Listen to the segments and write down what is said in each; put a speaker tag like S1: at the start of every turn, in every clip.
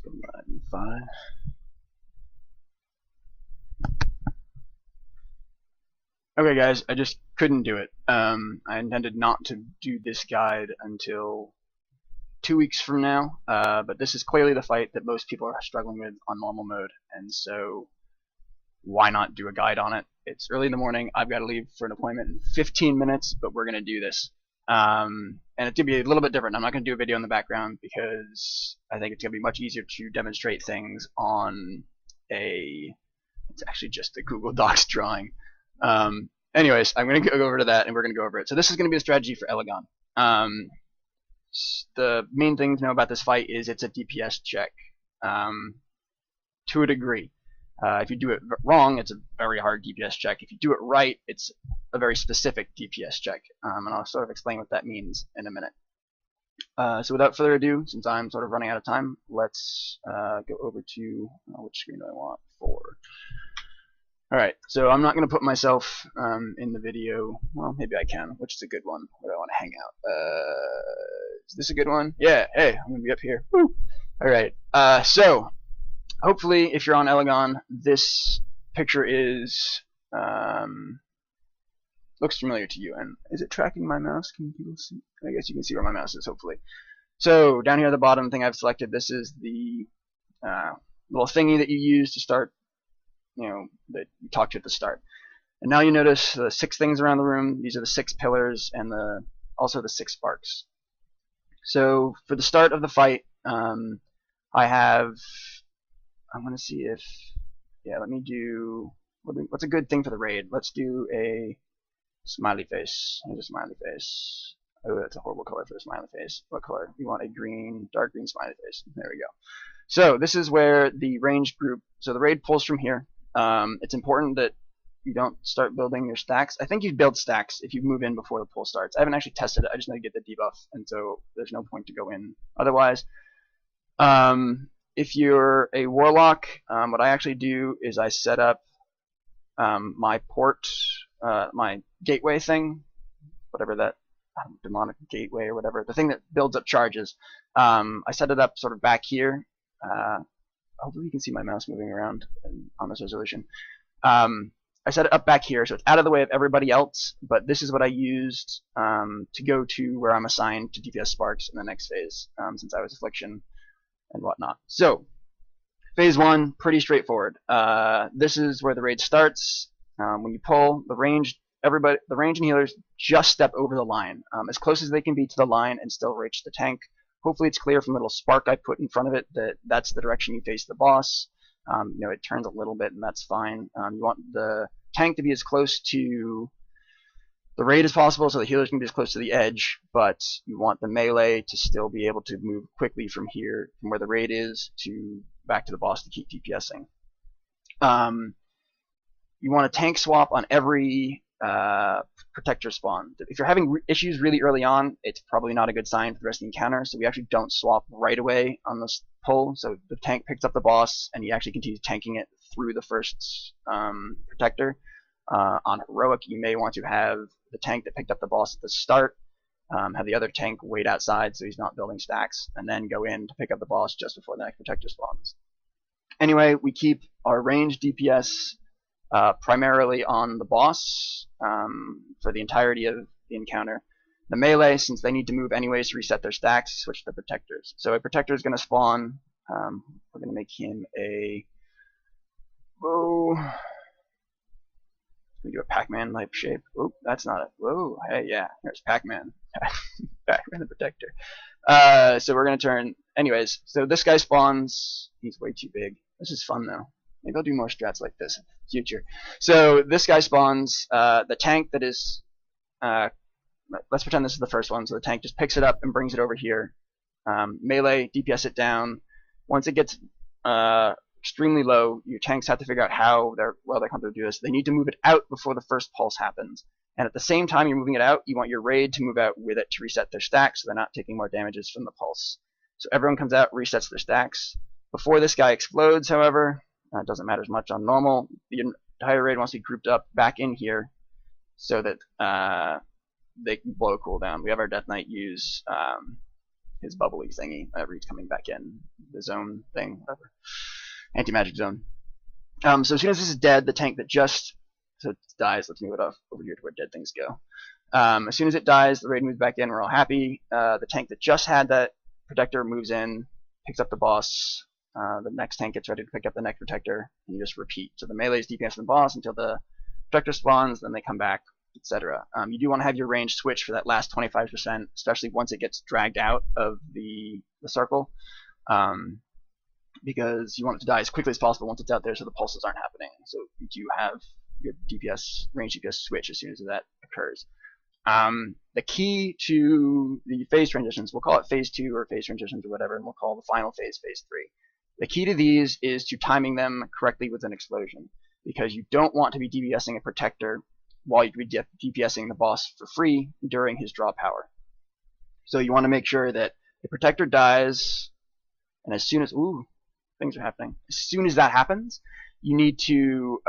S1: go 9 and 5. Okay guys, I just couldn't do it. I intended not to do this guide until 2 weeks from now, but this is clearly the fight that most people are struggling with on normal mode, and so why not do a guide on it? It's early in the morning, I've got to leave for an appointment in 15 minutes, but we're going to do this. And it's going to be a little bit different. I'm not going to do a video in the background because I think it's going to be much easier to demonstrate things on it's actually just a Google Docs drawing. Anyways, I'm going to go over to that and we're going to go over it. So this is going to be a strategy for Elegon. The main thing to know about this fight is it's a DPS check to a degree. If you do it wrong, it's a very hard DPS check. If you do it right, it's a very specific DPS check. And I'll sort of explain what that means in a minute. So without further ado, since I'm sort of running out of time, let's go over to which screen do I want? 4. Alright, so I'm not going to put myself in the video. Well, maybe I can. Which is a good one? Where do I want to hang out? Is this a good one? Yeah, hey, I'm going to be up here. Woo! Alright, so hopefully if you're on Elegon, this picture looks familiar to you. And is it tracking my mouse? Can people see? I guess you can see where my mouse is, hopefully. So down here at the bottom thing I've selected, this is the little thingy that you use to start, that you talked to at the start. And now you notice the 6 things around the room. These are the 6 pillars and also the 6 sparks. So for the start of the fight, I'm going to see if, let me do, what's a good thing for the raid? Let's do a smiley face. Here's a smiley face. Oh, that's a horrible color for a smiley face. What color? We want a green, dark green smiley face. There we go. So this is where the ranged group, so the raid pulls from here. It's important that you don't start building your stacks. I think you build stacks if you move in before the pull starts. I haven't actually tested it. I just know to get the debuff, and so there's no point to go in otherwise. If you're a warlock, what I actually do is I set up my port, my gateway thing, whatever that, demonic gateway or whatever, the thing that builds up charges. I set it up sort of back here. Hopefully you can see my mouse moving around on this resolution. I set it up back here so it's out of the way of everybody else, but this is what I used to go to where I'm assigned to DPS Sparks in the next phase, since I was Affliction and whatnot. So phase 1, pretty straightforward. This is where the raid starts. When you pull, the range and healers just step over the line, as close as they can be to the line and still reach the tank. Hopefully it's clear from the little spark I put in front of it that that's the direction you face the boss. It turns a little bit and that's fine. You want the tank to be as close to the raid as possible so the healers can be as close to the edge, but you want the melee to still be able to move quickly from here, from where the raid is, to back to the boss to keep DPSing. You want a tank swap on every protector spawn. If you're having issues really early on, it's probably not a good sign for the rest of the encounter, so we actually don't swap right away on this pull. So the tank picks up the boss and he actually continues tanking it through the first protector. On heroic, you may want to have the tank that picked up the boss at the start have the other tank wait outside so he's not building stacks, and then go in to pick up the boss just before the next protector spawns. Anyway, we keep our ranged DPS primarily on the boss for the entirety of the encounter. The melee, since they need to move anyways to reset their stacks, switch to protectors. So a protector is going to spawn. We're going to make him a we do a Pac-Man type shape. Oh, that's not it. Whoa, hey, yeah, there's Pac-Man. Pac-Man the protector. So we're going to turn, anyways, so this guy spawns. He's way too big. This is fun though. Maybe I'll do more strats like this in the future. So this guy spawns. The tank that is, let's pretend this is the first one. So the tank just picks it up and brings it over here. Melee, DPS it down. Once it gets extremely low, your tanks have to figure out how they're going to do this. They need to move it out before the first pulse happens. And at the same time you're moving it out, you want your raid to move out with it to reset their stacks so they're not taking more damages from the pulse. So everyone comes out, resets their stacks. Before this guy explodes, however, it doesn't matter as much on normal. The entire raid wants to be grouped up back in here so that they can blow cooldown. We have our Death Knight use his bubbly thingy whenever he's coming back in, the zone thing, whatever, anti-magic zone. So as soon as this is dead, the tank that just dies, let's move it off over here to where dead things go. As soon as it dies, the raid moves back in, we're all happy. The tank that just had that protector moves in, picks up the boss. The next tank gets ready to pick up the next protector, and you just repeat. So the melee is DPS the boss until the protector spawns, then they come back, etc. You do want to have your range switch for that last 25%, especially once it gets dragged out of the circle, because you want it to die as quickly as possible once it's out there so the pulses aren't happening. So you do have your DPS range DPS switch as soon as that occurs. The key to the phase transitions, we'll call it phase 2 or phase transitions or whatever, and we'll call the final phase phase 3. The key to these is to timing them correctly with an explosion, because you don't want to be DPSing a protector while you could be DPSing the boss for free during his draw power. So you want to make sure that the protector dies, and as soon as things are happening, as soon as that happens, you need to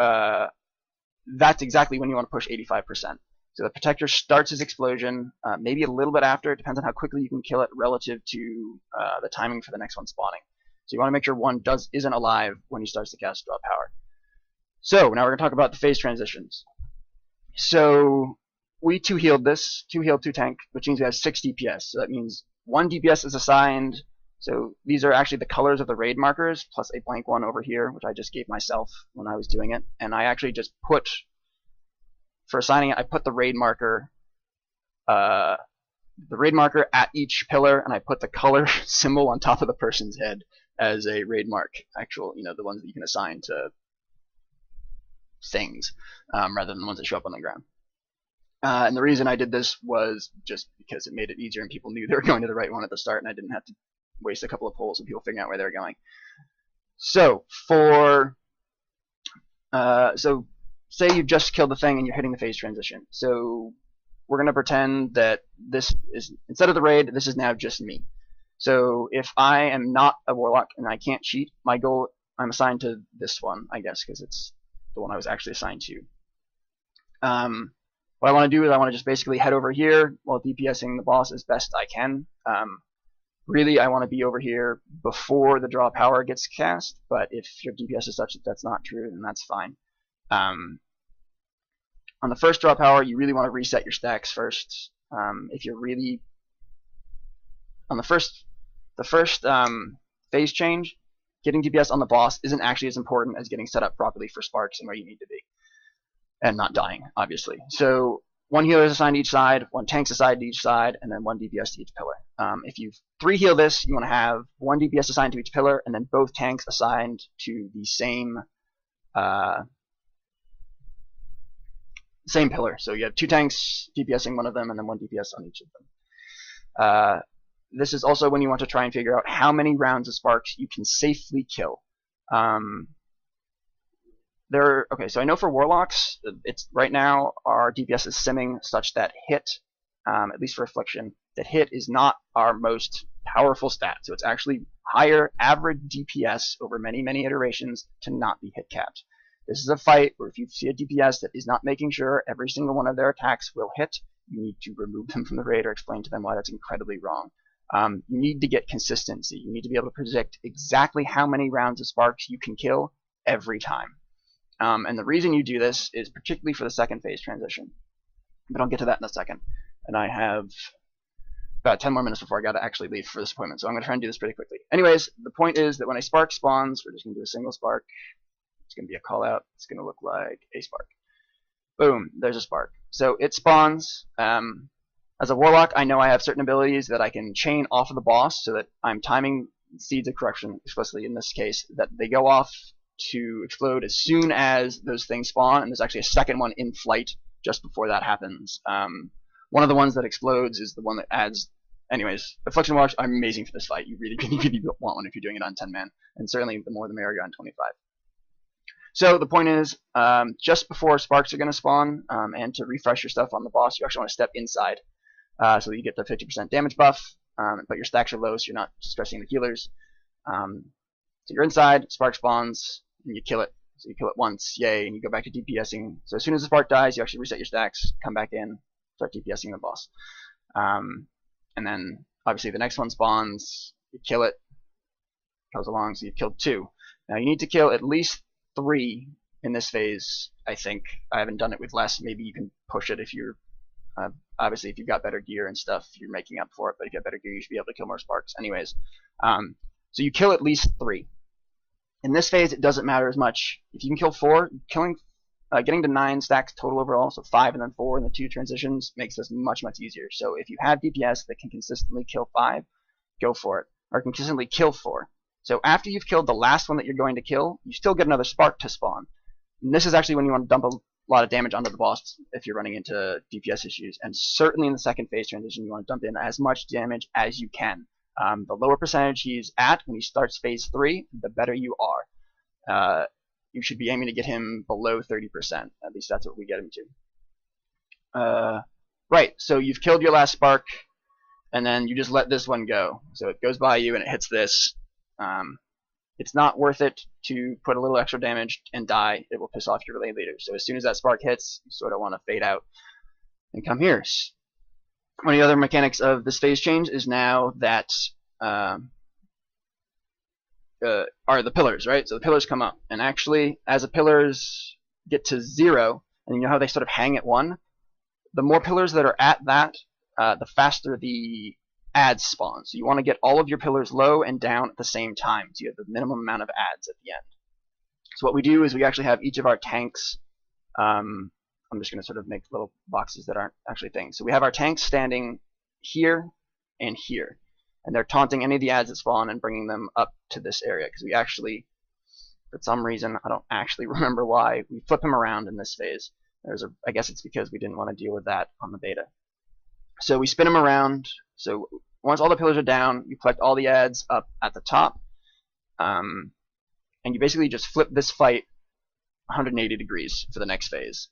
S1: that's exactly when you want to push 85%. So the protector starts his explosion, maybe a little bit after. It depends on how quickly you can kill it relative to the timing for the next one spawning. So you want to make sure one isn't alive when he starts to cast draw power. So now we're going to talk about the phase transitions. So we 2-healed this, 2-heal, 2-tank, which means we have 6 DPS. So that means 1 DPS is assigned. So these are actually the colors of the raid markers, plus a blank one over here, which I just gave myself when I was doing it. And I actually just put, for assigning it, I put the raid marker at each pillar, and I put the color symbol on top of the person's head as a raid mark. Actual, the ones that you can assign to things, rather than the ones that show up on the ground. And the reason I did this was just because it made it easier and people knew they were going to the right one at the start, and I didn't have to waste a couple of polls of people figuring out where they were going. So so say you just killed the thing and you're hitting the phase transition. So we're going to pretend that this is, instead of the raid, this is now just me. So if I am not a warlock and I can't cheat, my goal, I'm assigned to this one, I guess, because it's the one I was actually assigned to. What I want to do is I want to just basically head over here while DPSing the boss as best I can. Really, I want to be over here before the draw power gets cast, but if your DPS is such that that's not true, then that's fine. On the first draw power, you really want to reset your stacks first. If you're really on the first phase change, getting DPS on the boss isn't actually as important as getting set up properly for sparks and where you need to be, and not dying, obviously. So 1 healer is assigned to each side, 1 tank's assigned to each side, and then 1 DPS to each pillar. If you 3-heal this, you want to have 1 DPS assigned to each pillar, and then both tanks assigned to the same pillar. So you have 2 tanks DPSing one of them, and then 1 DPS on each of them. This is also when you want to try and figure out how many rounds of sparks you can safely kill. Okay, so I know for warlocks, it's right now our DPS is simming such that hit, at least for affliction, that hit is not our most powerful stat. So it's actually higher average DPS over many, many iterations to not be hit capped. This is a fight where if you see a DPS that is not making sure every single one of their attacks will hit, you need to remove them from the raid or explain to them why that's incredibly wrong. You need to get consistency. You need to be able to predict exactly how many rounds of sparks you can kill every time. And the reason you do this is particularly for the second phase transition. But I'll get to that in a second. And I have about 10 more minutes before I got to actually leave for this appointment, so I'm going to try and do this pretty quickly. Anyways, the point is that when a spark spawns, we're just going to do a single spark. It's going to be a call out. It's going to look like a spark. Boom, there's a spark. So it spawns. As a warlock, I know I have certain abilities that I can chain off of the boss so that I'm timing Seeds of Corruption explicitly in this case, that they go off to explode as soon as those things spawn, and there's actually a second one in flight just before that happens. One of the ones that explodes is the one that adds. Anyways, Affliction Watch are amazing for this fight. You really, really want one if you're doing it on 10 man, and certainly the more the merrier on 25. So the point is, just before sparks are going to spawn, and to refresh your stuff on the boss, you actually want to step inside, so that you get the 50% damage buff, but your stacks are low, so you're not stressing the healers. So you're inside, spark spawns, and you kill it. So you kill it once, yay, and you go back to DPSing. So as soon as the spark dies, you actually reset your stacks, come back in, start DPSing the boss. And then obviously the next one spawns, you kill it, goes along, so you've killed 2. Now you need to kill at least 3 in this phase, I think. I haven't done it with less. Maybe you can push it if you're, obviously if you've got better gear and stuff, you're making up for it, but if you have better gear, you should be able to kill more sparks. Anyways, so you kill at least 3. In this phase, it doesn't matter as much. If you can kill 4, getting to 9 stacks total overall, so 5 and then 4 in the 2 transitions, makes this much, much easier. So if you have DPS that can consistently kill 5, go for it. Or consistently kill 4. So after you've killed the last one that you're going to kill, you still get another spark to spawn. And this is actually when you want to dump a lot of damage onto the boss if you're running into DPS issues. And certainly in the second phase transition, you want to dump in as much damage as you can. The lower percentage he's at when he starts phase 3, the better you are. You should be aiming to get him below 30%. At least that's what we get him to. Right, so you've killed your last spark, and then you just let this one go. So it goes by you and it hits this. It's not worth it to put a little extra damage and die. It will piss off your relay leader. So as soon as that spark hits, you sort of want to fade out and come here. One of the other mechanics of this phase change is now that are the pillars, right? So the pillars come up, and actually, as the pillars get to 0, and you know how they sort of hang at 1, the more pillars that are at that, the faster the adds spawn. So you want to get all of your pillars low and down at the same time, so you have the minimum amount of adds at the end. So what we do is we actually have each of our tanks. I'm just going to sort of make little boxes that aren't actually things. So we have our tanks standing here and here, and they're taunting any of the adds that spawn and bringing them up to this area, because we actually, for some reason, I don't actually remember why, we flip them around in this phase. I guess it's because we didn't want to deal with that on the beta. So we spin them around. So once all the pillars are down, you collect all the adds up at the top, and you basically just flip this fight 180 degrees for the next phase.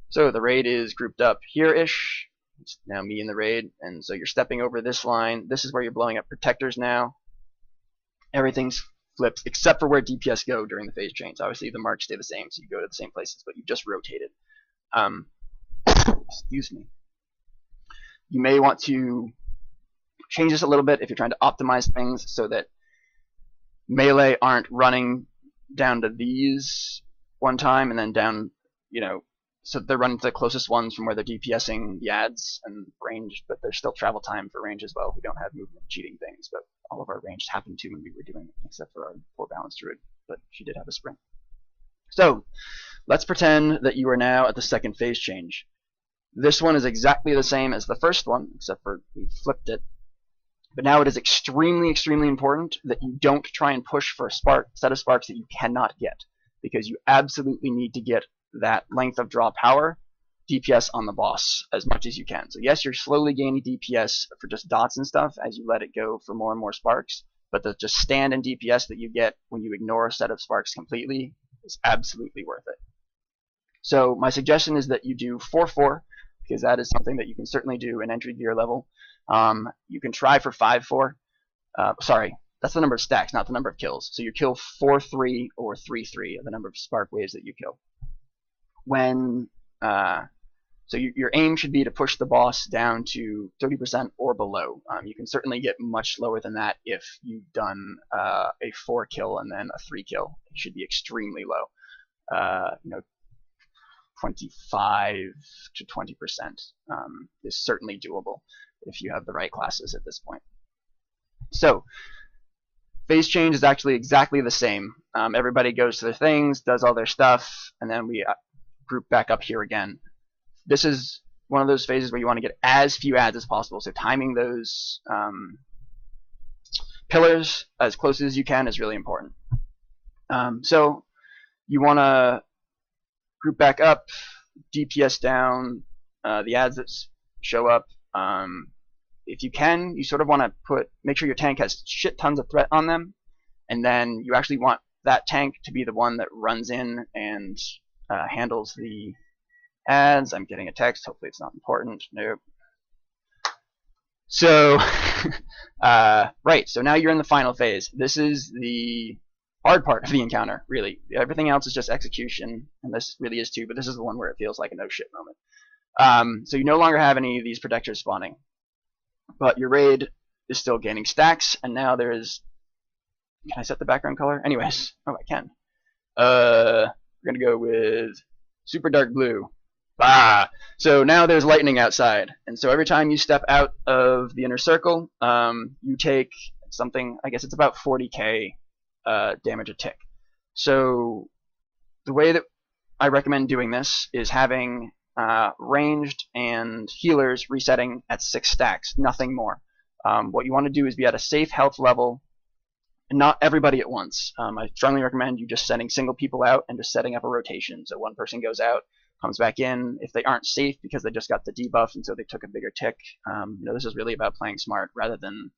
S1: So the raid is grouped up here-ish. It's now me in the raid, and so you're stepping over this line. This is where you're blowing up protectors now. Everything's flipped except for where DPS go during the phase change. Obviously the marks stay the same, so you go to the same places, but you've just rotated. Excuse me. You may want to change this a little bit if you're trying to optimize things so that melee aren't running down to these one time and then down, so they're running to the closest ones from where they're DPSing the adds and range, but there's still travel time for range as well. We don't have movement cheating things, but all of our range happened to when we were doing it, except for our poor balanced druid, but she did have a sprint. So let's pretend that you are now at the second phase change. This one is exactly the same as the first one, except for we flipped it. But now it is extremely, extremely important that you don't try and push for a set of sparks that you cannot get, because you absolutely need to get that length of draw power DPS on the boss as much as you can. So yes, you're slowly gaining DPS for just dots and stuff as you let it go for more and more sparks, but the just stand and DPS that you get when you ignore a set of sparks completely is absolutely worth it. So my suggestion is that you do 4-4, because that is something that you can certainly do in entry gear level. You can try for 5-4. Sorry, that's the number of stacks, not the number of kills. So you kill 4-3 or 3-3 of the number of spark waves that you kill. So your aim should be to push the boss down to 30% or below. You can certainly get much lower than that if you've done a 4 kill and then a 3 kill. It should be extremely low. 25 to 20% is certainly doable if you have the right classes at this point. So phase change is actually exactly the same. Everybody goes to their things, does all their stuff, and then we group back up here again. This is one of those phases where you want to get as few adds as possible, so timing those pillars as close as you can is really important. So you want to group back up, DPS down, the adds that show up. If you can, you sort of want to make sure your tank has shit tons of threat on them, and then you actually want that tank to be the one that runs in and handles the adds. I'm getting a text. Hopefully it's not important. Nope. So, right. So now you're in the final phase. This is the hard part of the encounter, really. Everything else is just execution, and this really is too, but this is the one where it feels like a no shit moment. So you no longer have any of these protectors spawning, but your raid is still gaining stacks, and now there's, can I set the background color? Anyways, oh, I can. We're gonna go with super dark blue. Ah, so now there's lightning outside, and so every time you step out of the inner circle, you take something. I guess it's about 40k damage a tick. So the way that I recommend doing this is having ranged and healers resetting at 6 stacks, nothing more. What you want to do is be at a safe health level, and not everybody at once. I strongly recommend you just sending single people out and just setting up a rotation. So one person goes out, comes back in. If they aren't safe because they just got the debuff and so they took a bigger tick, this is really about playing smart rather than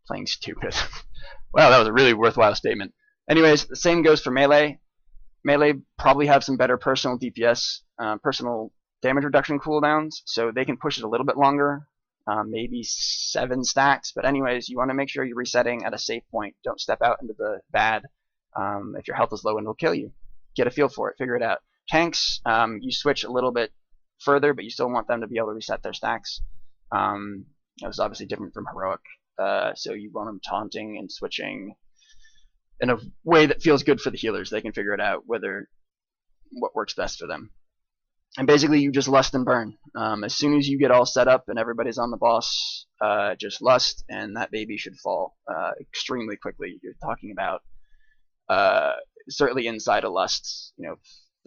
S1: playing stupid. Wow, that was a really worthwhile statement. Anyways, the same goes for melee. Melee probably have some better personal DPS, personal damage reduction cooldowns, so they can push it a little bit longer, maybe 7 stacks. But anyways, you want to make sure you're resetting at a safe point. Don't step out into the bad. If your health is low, and it'll kill you. Get a feel for it. Figure it out. Tanks, you switch a little bit further, but you still want them to be able to reset their stacks. This is obviously different from heroic. So you want them taunting and switching in a way that feels good for the healers. They can figure it out what works best for them. And basically you just lust and burn. As soon as you get all set up and everybody's on the boss, just lust and that baby should fall extremely quickly. You're talking about certainly inside a lust,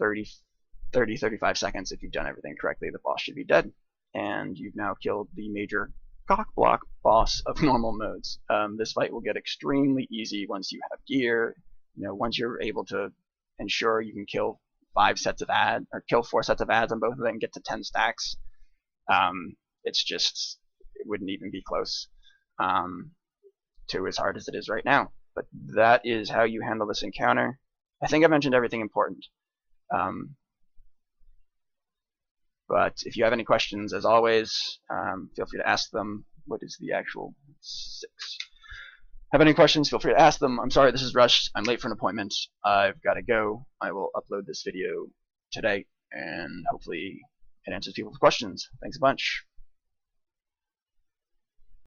S1: 30-35 seconds. If you've done everything correctly, the boss should be dead. And you've now killed the major cockblock boss of normal modes. This fight will get extremely easy once you have gear. Once you're able to ensure you can kill 4 sets of ads on both of them and get to 10 stacks. It wouldn't even be close to as hard as it is right now. But that is how you handle this encounter. I think I mentioned everything important. But if you have any questions, as always, feel free to ask them. What is the actual 6? Have any questions, feel free to ask them. I'm sorry this is rushed. I'm late for an appointment. I've got to go. I will upload this video today, and hopefully it answers people's questions. Thanks a bunch.